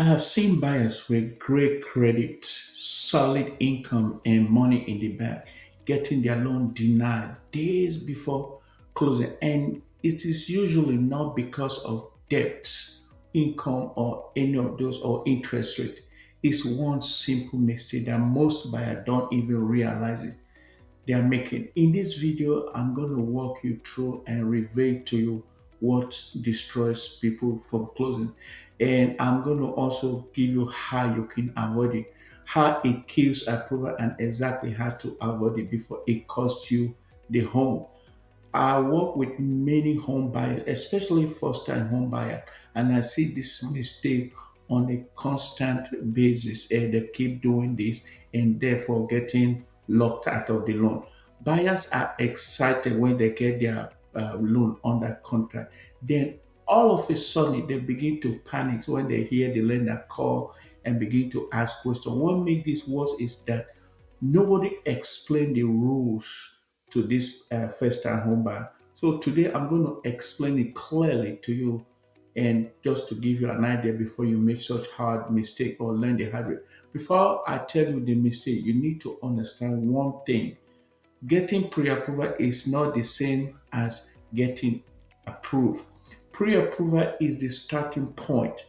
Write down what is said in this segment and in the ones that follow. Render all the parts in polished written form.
have seen buyers with great credit, solid income, and money in the bank getting their loan denied days before closing. And it is usually not because of debt, income, or any of those, or interest rate. It's one simple mistake that most buyers don't even realize it they are making. In this video, I'm going to walk you through and reveal to you what destroys people from closing. And I'm going to also give you how you can avoid it, how it kills approval, and exactly how to avoid it before it costs you the home. I work with many home buyers, especially first time home buyers, and I see this mistake on a constant basis. And they keep doing this and therefore getting locked out of the loan. Buyers are excited when they get their loan under contract. Then all of a sudden they begin to panic when they hear the lender call and begin to ask questions. What made this worse is that nobody explained the rules to this first time home buyer. So today I'm going to explain it clearly to you and just to give you an idea before you make such hard mistake or learn the hard way. Before I tell you the mistake, you need to understand one thing. Getting pre-approval is not the same as getting approved. Pre-approval is the starting point.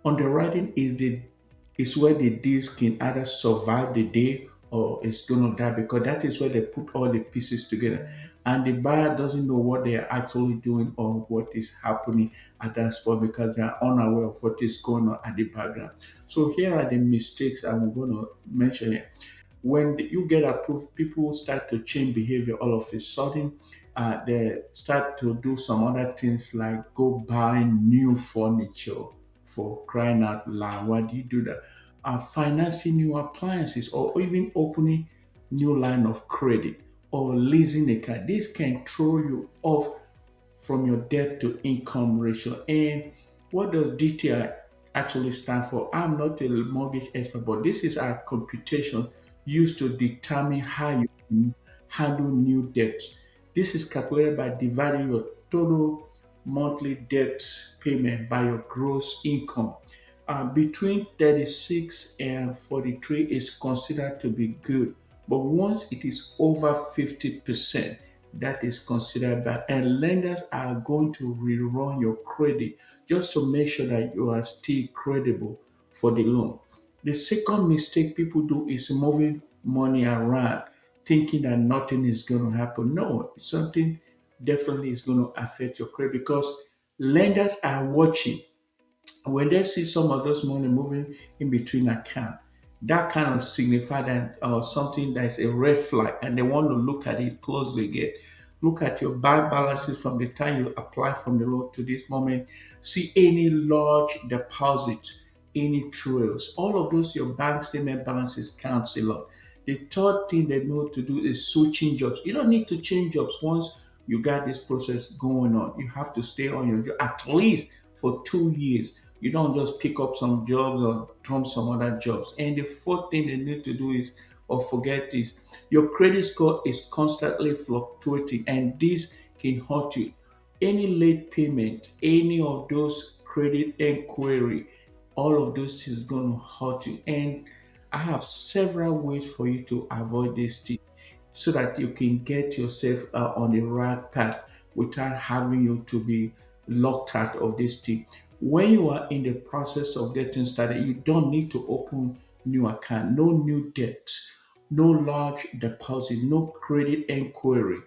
Underwriting is where the deals can either survive the day or it's gonna die because that is where they put all the pieces together. And the buyer doesn't know what they are actually doing or what is happening at that spot because they are unaware of what is going on at the background. So here are the mistakes I'm gonna mention here. When you get approved, people start to change behavior all of a sudden. They start to do some other things like go buy new furniture for crying out loud. Why do you do that? Financing new appliances or even opening new line of credit or leasing a car. This can throw you off from your debt to income ratio. And what does DTI actually stand for? I'm not a mortgage expert, but this is our computation used to determine how you can handle new debt. This is calculated by dividing your total monthly debt payment by your gross income. Between 36 and 43 is considered to be good, but once it is over 50%, that is considered bad. And lenders are going to rerun your credit just to make sure that you are still credible for the loan. The second mistake people do is moving money around, thinking that nothing is going to happen. No, something definitely is going to affect your credit because lenders are watching when they see some of those money moving in between account, that kind of signify that something that is a red flag, and they want to look at it closely again. Look at your bank balances from the time you apply from the loan to this moment. See any large deposits, any trails. All of those your bank statement balances counts a lot. The third thing they know to do is switching jobs. You don't need to change jobs once you got this process going on. You have to stay on your job at least for 2 years. You don't just pick up some jobs or jump some other jobs. And the fourth thing they need to do is, or forget is, your credit score is constantly fluctuating, and this can hurt you. Any late payment, any of those credit inquiry, all of those is going to hurt you. And I have several ways for you to avoid this thing so that you can get yourself on the right path without having you to be locked out of this thing. When you are in the process of getting started, you don't need to open new account, no new debt, no large deposit, no credit inquiry.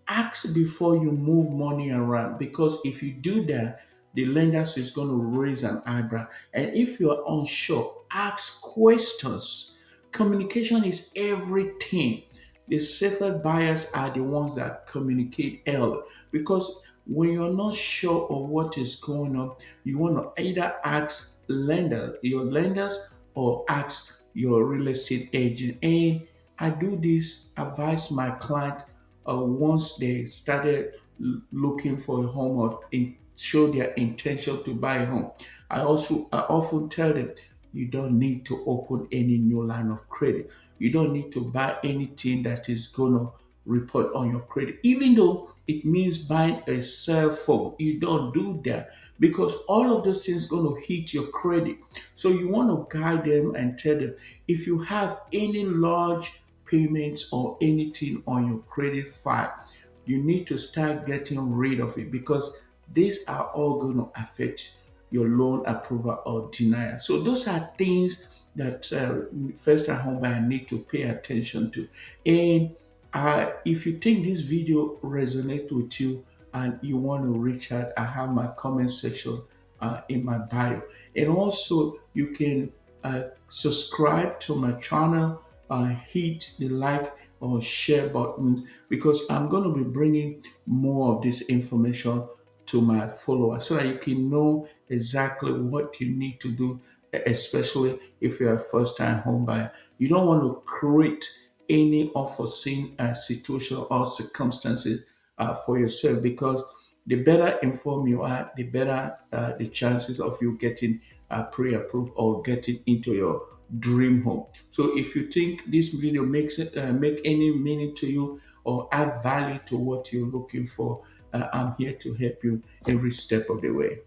Ask before you move money around because if you do that, the lenders is going to raise an eyebrow. And if you are unsure, ask questions. Communication is everything. The safer buyers are the ones that communicate early because when you're not sure of what is going on, you want to either ask your lenders, or ask your real estate agent. And I do this, advise my client once they started looking for a home or show their intention to buy a home. I often tell them you don't need to open any new line of credit. You don't need to buy anything that is gonna report on your credit, even though it means buying a cell phone. You don't do that because all of those things going to hit your credit. So you want to guide them and tell them if you have any large payments or anything on your credit file, you need to start getting rid of it because these are all going to affect your loan approval or denial. So those are things that first-time home buyer need to pay attention to. And if you think this video resonates with you and you want to reach out, I have my comment section in my bio. And also you can subscribe to my channel, hit the like or share button because I'm going to be bringing more of this information to my followers so that you can know exactly what you need to do, especially if you're a first-time home buyer. You don't want to create any unforeseen situation or circumstances for yourself because the better informed you are, the better the chances of you getting pre-approved or getting into your dream home. So if you think this video makes it make any meaning to you or add value to what you're looking for, I'm here to help you every step of the way.